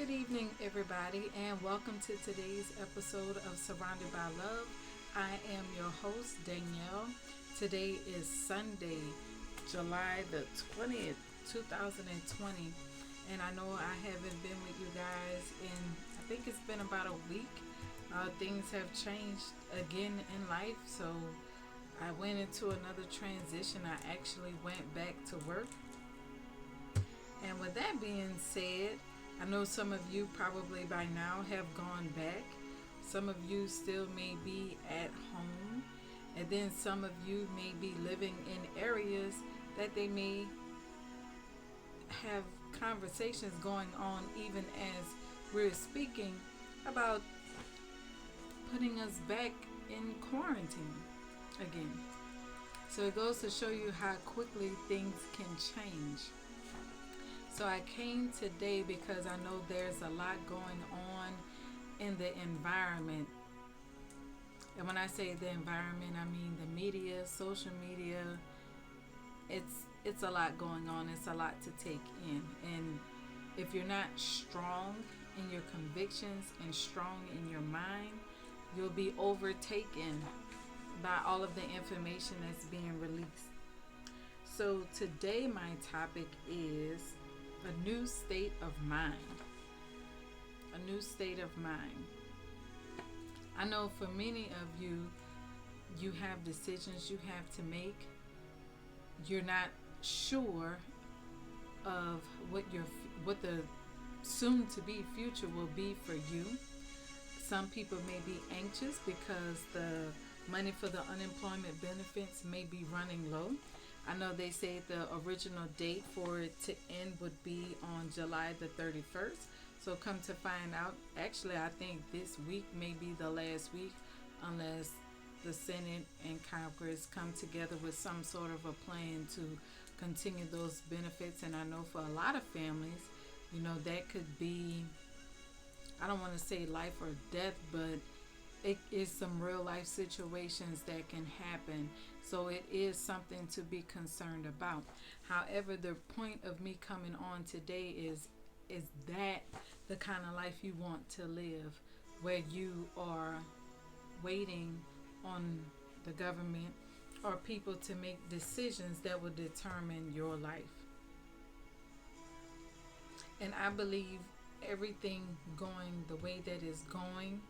Good evening, everybody, and welcome to today's episode of Surrounded by Love. I am your host, Danielle. Today is Sunday, July the 20th, 2020, and I know I haven't been with you guys in, I think it's been about a week. Things have changed again in life, so I went into another transition. I actually went back to work. And with that being said, I know some of you probably by now have gone back. Some of you still may be at home. And then some of you may be living in areas that they may have conversations going on even as we're speaking about putting us back in quarantine again. So it goes to show you how quickly things can change. So I came today because I know there's a lot going on in the environment. And when I say the environment, I mean the media, social media. It's a lot going on. It's a lot to take in. And if you're not strong in your convictions and strong in your mind, you'll be overtaken by all of the information that's being released. So today my topic is a new state of mind. A new state of mind. I know for many of you, you have decisions you have to make. You're not sure of what the soon to be future will be for you. Some people may be anxious because the money for the unemployment benefits may be running low. I know they say the original date for it to end would be on July the 31st. So come to find out, actually I think this week may be the last week unless the Senate and Congress come together with some sort of a plan to continue those benefits. And I know for a lot of families, that could be, I don't want to say life or death, but it is some real life situations that can happen. So it is something to be concerned about. However, the point of me coming on today is that the kind of life you want to live, where you are waiting on the government or people to make decisions that will determine your life. And I believe everything going the way that is going,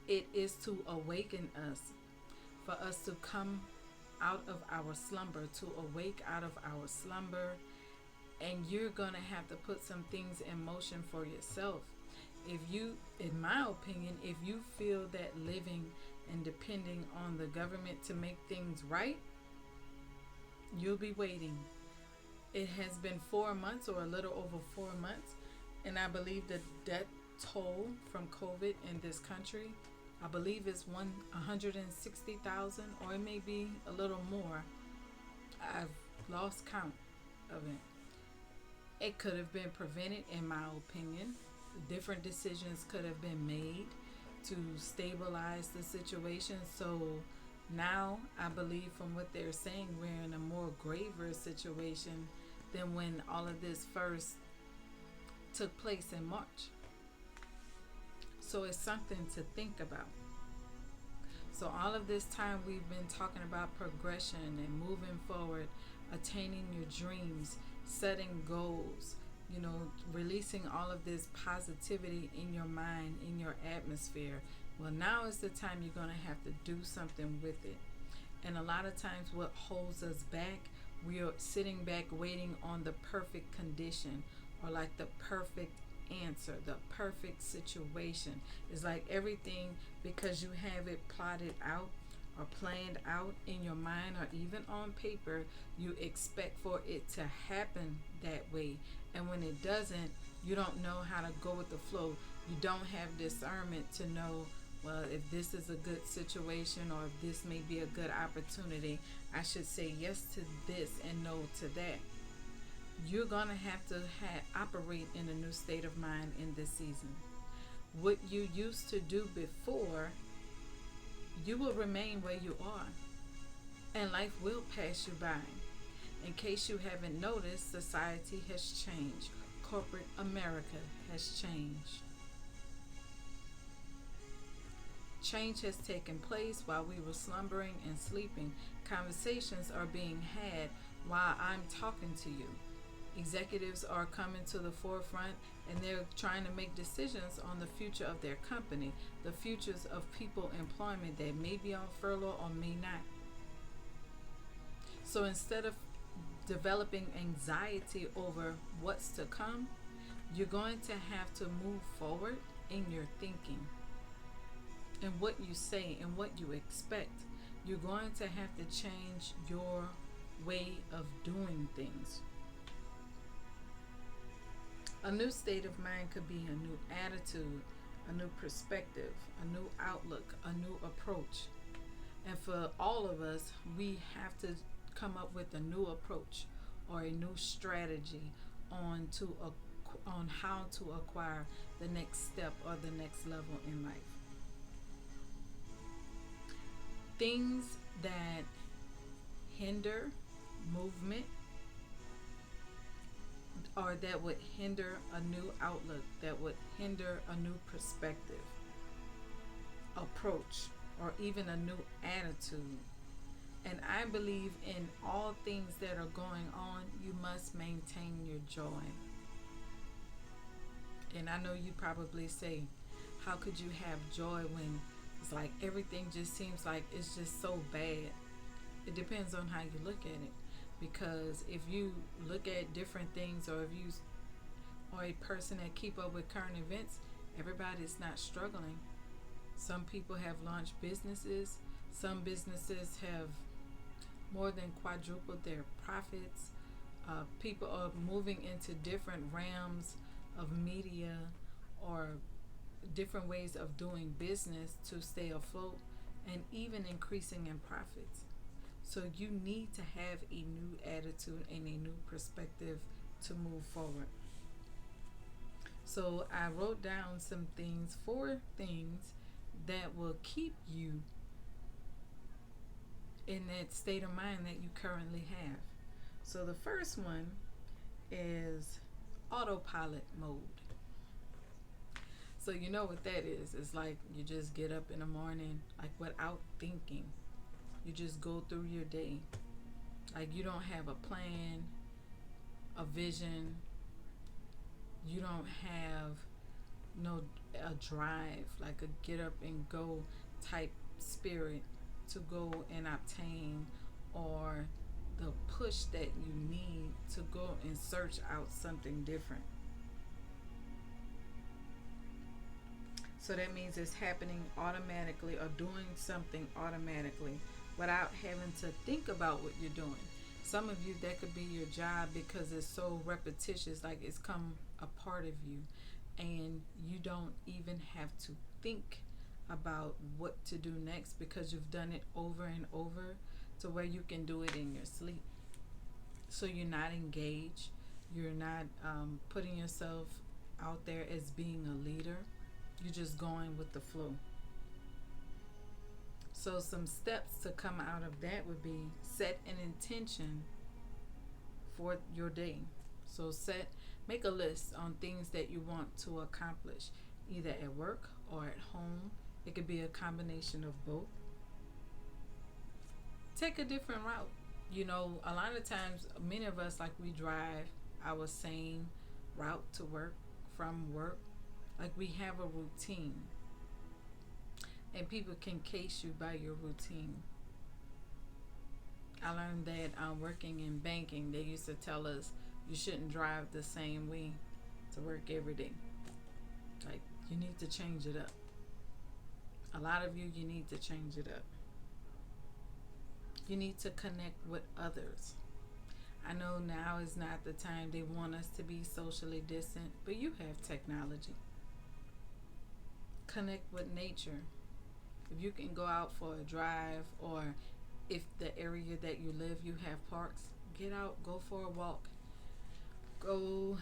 it is to awaken us, for us to come out of our slumber, to awake out of our slumber. And you're going to have to put some things in motion for yourself. If you, in my opinion, if you feel that living and depending on the government to make things right, you'll be waiting. It has been 4 months or a little over 4 months. And I believe the death toll from COVID in this country, I believe it's 160,000, or it may be a little more. I've lost count of it. It could have been prevented, in my opinion. Different decisions could have been made to stabilize the situation. So now I believe from what they're saying, we're in a more graver situation than when all of this first took place in March. So it's something to think about. So all of this time we've been talking about progression and moving forward, attaining your dreams, setting goals, releasing all of this positivity in your mind, in your atmosphere. Well, now is the time you're going to have to do something with it. And a lot of times what holds us back, we are sitting back waiting on the perfect condition, or like the perfect answer, the perfect situation. It's like everything, because you have it plotted out or planned out in your mind or even on paper, you expect for it to happen that way. And when it doesn't, you don't know how to go with the flow. You don't have discernment to know, well, if this is a good situation or if this may be a good opportunity, I should say yes to this and no to that. You're going to have to operate in a new state of mind in this season. What you used to do before, you will remain where you are. And life will pass you by. In case you haven't noticed, society has changed. corporate America has changed. Change has taken place while we were slumbering and sleeping. Conversations are being had while I'm talking to you. Executives are coming to the forefront and they're trying to make decisions on the future of their company, the futures of people employment that may be on furlough or may not. So instead of developing anxiety over what's to come, you're going to have to move forward in your thinking and what you say and what you expect. You're going to have to change your way of doing things. A new state of mind could be a new attitude, a new perspective, a new outlook, a new approach. And for all of us, we have to come up with a new approach or a new strategy on how to acquire the next step or the next level in life. Things that hinder movement or that would hinder a new outlook, that would hinder a new perspective, approach, or even a new attitude. And I believe in all things that are going on, you must maintain your joy. And I know you probably say, how could you have joy when it's like everything just seems like it's just so bad? It depends on how you look at it. Because if you look at different things, or if you are a person that keep up with current events, everybody's not struggling. Some people have launched businesses. Some businesses have more than quadrupled their profits. People are moving into different realms of media or different ways of doing business to stay afloat and even increasing in profits. So you need to have a new attitude and a new perspective to move forward. So I wrote down some things, 4 things that will keep you in that state of mind that you currently have. So the first one is autopilot mode. So you know what that is. It's like you just get up in the morning, like without thinking. You just go through your day. Like you don't have a plan, a vision. You don't have a drive, like a get up and go type spirit to go and obtain, or the push that you need to go and search out something different. So that means it's happening automatically or doing something automatically without having to think about what you're doing. Some of you, that could be your job because it's so repetitious, like it's come a part of you, and you don't even have to think about what to do next because you've done it over and over to where you can do it in your sleep. So you're not engaged. You're not putting yourself out there as being a leader. You're just going with the flow. So some steps to come out of that would be set an intention for your day. So make a list on things that you want to accomplish, either at work or at home. It could be a combination of both. Take a different route. You know, a lot of times, many of us, like, we drive our same route to work, from work. Like, we have a routine. And people can case you by your routine. I learned that working in banking, they used to tell us you shouldn't drive the same way to work every day. Like, you need to change it up. A lot of you need to change it up. You need to connect with others. I know now is not the time they want us to be socially distant, but you have technology. Connect with nature. If you can go out for a drive, or if the area that you live, you have parks, get out, go for a walk. Go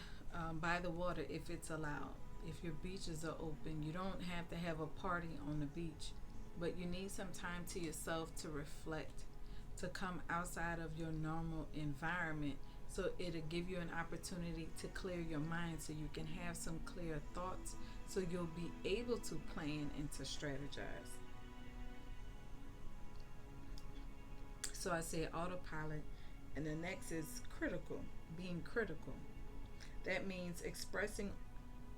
by the water if it's allowed. If your beaches are open, you don't have to have a party on the beach, but you need some time to yourself to reflect, to come outside of your normal environment So it'll give you an opportunity to clear your mind so you can have some clear thoughts so you'll be able to plan and to strategize. So I said autopilot, and the next is critical, being critical. That means expressing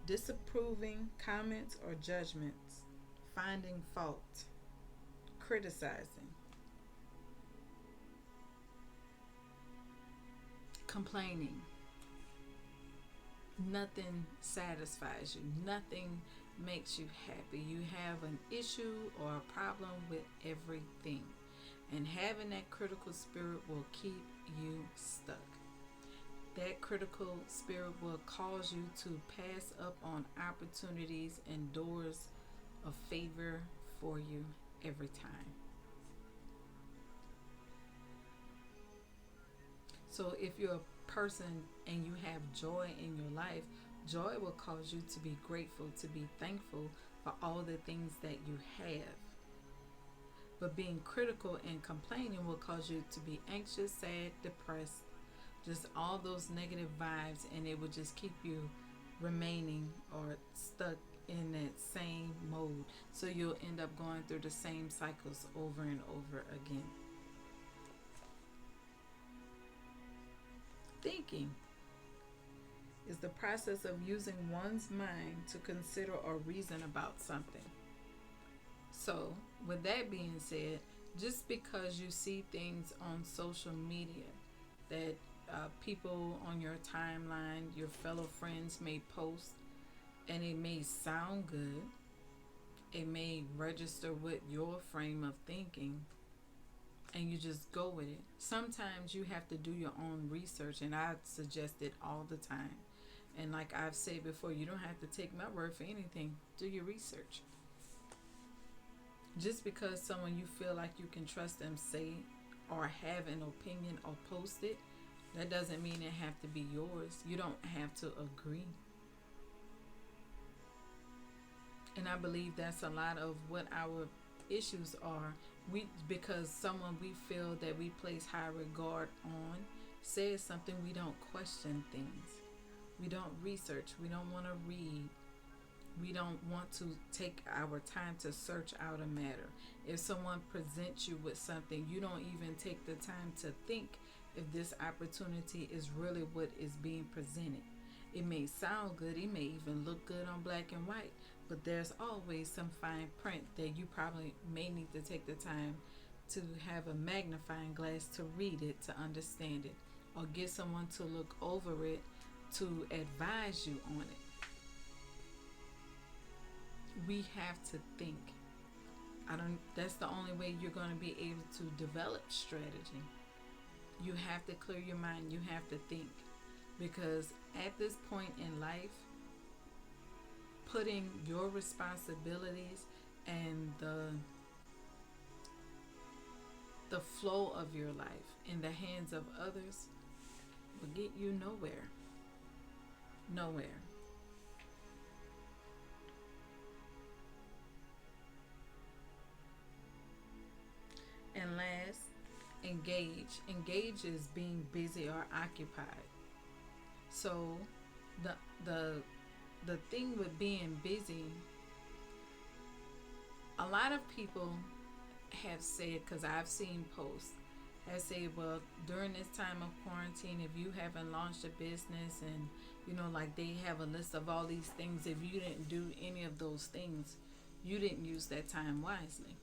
disapproving comments or judgments, finding fault, criticizing, complaining. Nothing satisfies you, nothing makes you happy. You have an issue or a problem with everything. And having that critical spirit will keep you stuck. That critical spirit will cause you to pass up on opportunities and doors of favor for you every time. So if you're a person and you have joy in your life, joy will cause you to be grateful, to be thankful for all the things that you have. But being critical and complaining will cause you to be anxious, sad, depressed, just all those negative vibes, and it will just keep you remaining or stuck in that same mode. So you'll end up going through the same cycles over and over again. Thinking is the process of using one's mind to consider or reason about something. So, with that being said, just because you see things on social media that people on your timeline, your fellow friends may post, and it may sound good, it may register with your frame of thinking, and you just go with it. Sometimes you have to do your own research, and I suggest it all the time. And like I've said before, you don't have to take my word for anything. Do your research. Just because someone you feel like you can trust them say or have an opinion or post it, that doesn't mean it have to be yours. You don't have to agree. And I believe that's a lot of what our issues are. Because someone we feel that we place high regard on says something, we don't question things. We don't research. We don't want to read. We don't want to take our time to search out a matter. If someone presents you with something, you don't even take the time to think if this opportunity is really what is being presented. It may sound good, it may even look good on black and white, but there's always some fine print that you probably may need to take the time to have a magnifying glass to read it, to understand it, or get someone to look over it to advise you on it. We have to think. That's the only way you're going to be able to develop strategy. You have to clear your mind. You have to think. Because at this point in life, putting your responsibilities and the flow of your life in the hands of others will get you nowhere. Nowhere. And last, engage. Engage is being busy or occupied. So the the the thing with being busy, a lot of people have said, because I've seen posts, have said, well, during this time of quarantine, if you haven't launched a business and like they have a list of all these things, if you didn't do any of those things, you didn't use that time wisely.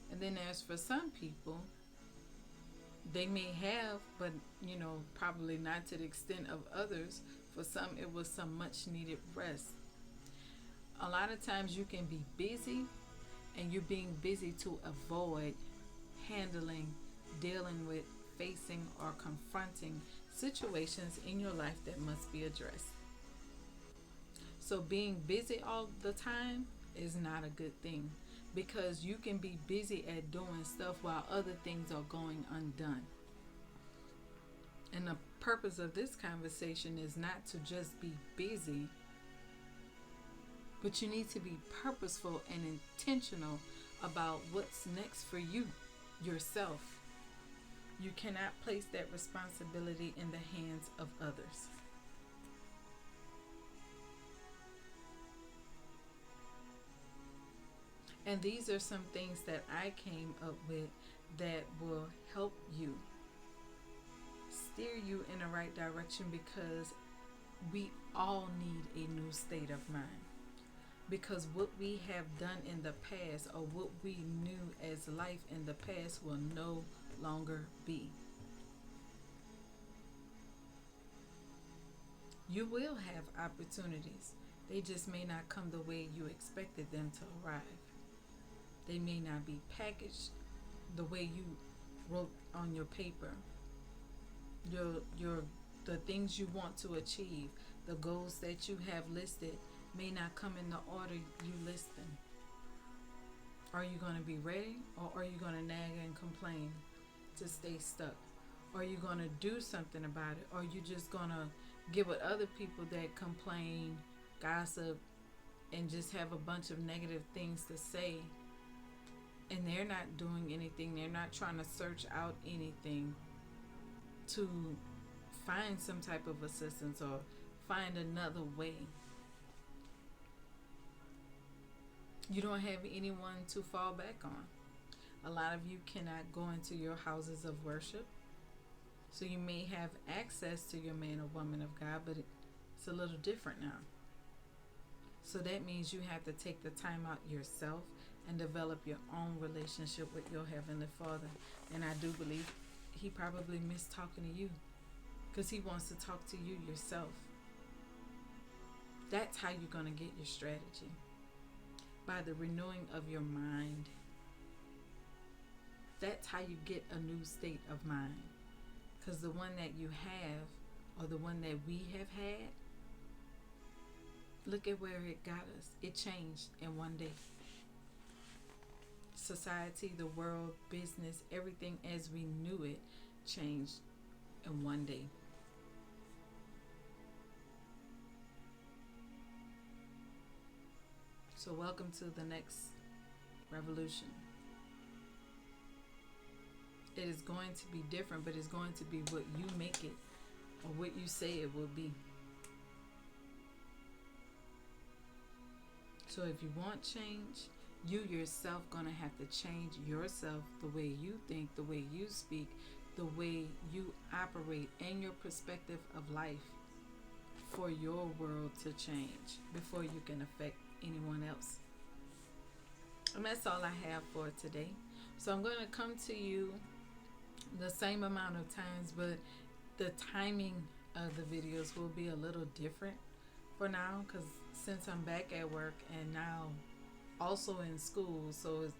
And then as for some people, they may have, but probably not to the extent of others. For some, it was some much needed rest. A lot of times you can be busy, and you're being busy to avoid handling, dealing with, facing, or confronting situations in your life that must be addressed. So being busy all the time is not a good thing, because you can be busy at doing stuff while other things are going undone. And the purpose of this conversation is not to just be busy, but you need to be purposeful and intentional about what's next for you, yourself. You cannot place that responsibility in the hands of others. And these are some things that I came up with that will help you, steer you in the right direction, because we all need a new state of mind. Because what we have done in the past, or what we knew as life in the past, will no longer be. You will have opportunities. They just may not come the way you expected them to arrive. They may not be packaged the way you wrote on your paper. Your the things you want to achieve, the goals that you have listed may not come in the order you list them. Are you going to be ready, or are you going to nag and complain to stay stuck? Are you going to do something about it? Or are you just going to get with other people that complain, gossip, and just have a bunch of negative things to say, and they're not doing anything? They're not trying to search out anything to find some type of assistance or find another way. You don't have anyone to fall back on. A lot of you cannot go into your houses of worship. So you may have access to your man or woman of God, but it's a little different now. So that means you have to take the time out yourself and develop your own relationship with your Heavenly Father. And I do believe He probably missed talking to you, because He wants to talk to you yourself. That's how you're going to get your strategy. By the renewing of your mind. That's how you get a new state of mind. Because the one that you have, or the one that we have had, look at where it got us. It changed in one day. Society, the world, business, everything as we knew it changed in one day. So welcome to the next revolution. It is going to be different, but it's going to be what you make it, or what you say it will be. So if you want change, you yourself gonna have to change yourself, the way you think, the way you speak, the way you operate, and your perspective of life, for your world to change before you can affect anyone else. And that's all I have for today. So I'm going to come to you the same amount of times, but the timing of the videos will be a little different for now, because since I'm back at work and now also in school, so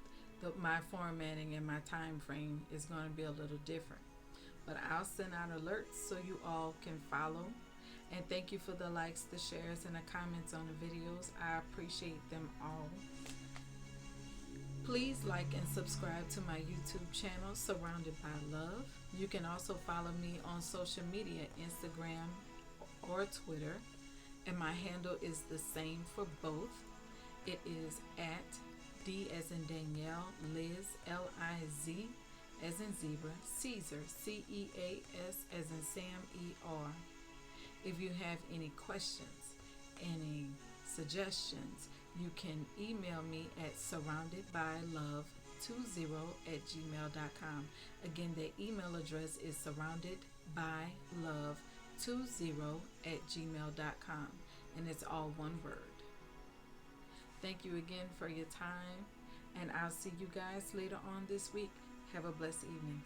my formatting and my time frame is going to be a little different. But I'll send out alerts so you all can follow. And thank you for the likes, the shares, and the comments on the videos. I appreciate them all. Please like and subscribe to my YouTube channel, Surrounded by Love. You can also follow me on social media, Instagram or Twitter. And my handle is the same for both. It is at D as in Danielle, Liz, L-I-Z as in zebra, Caesar, C-E-A-S as in Sam, E-R. If you have any questions, any suggestions, you can email me at surroundedbylove20@gmail.com. Again, the email address is surroundedbylove20@gmail.com, and it's all one word. Thank you again for your time, and I'll see you guys later on this week. Have a blessed evening.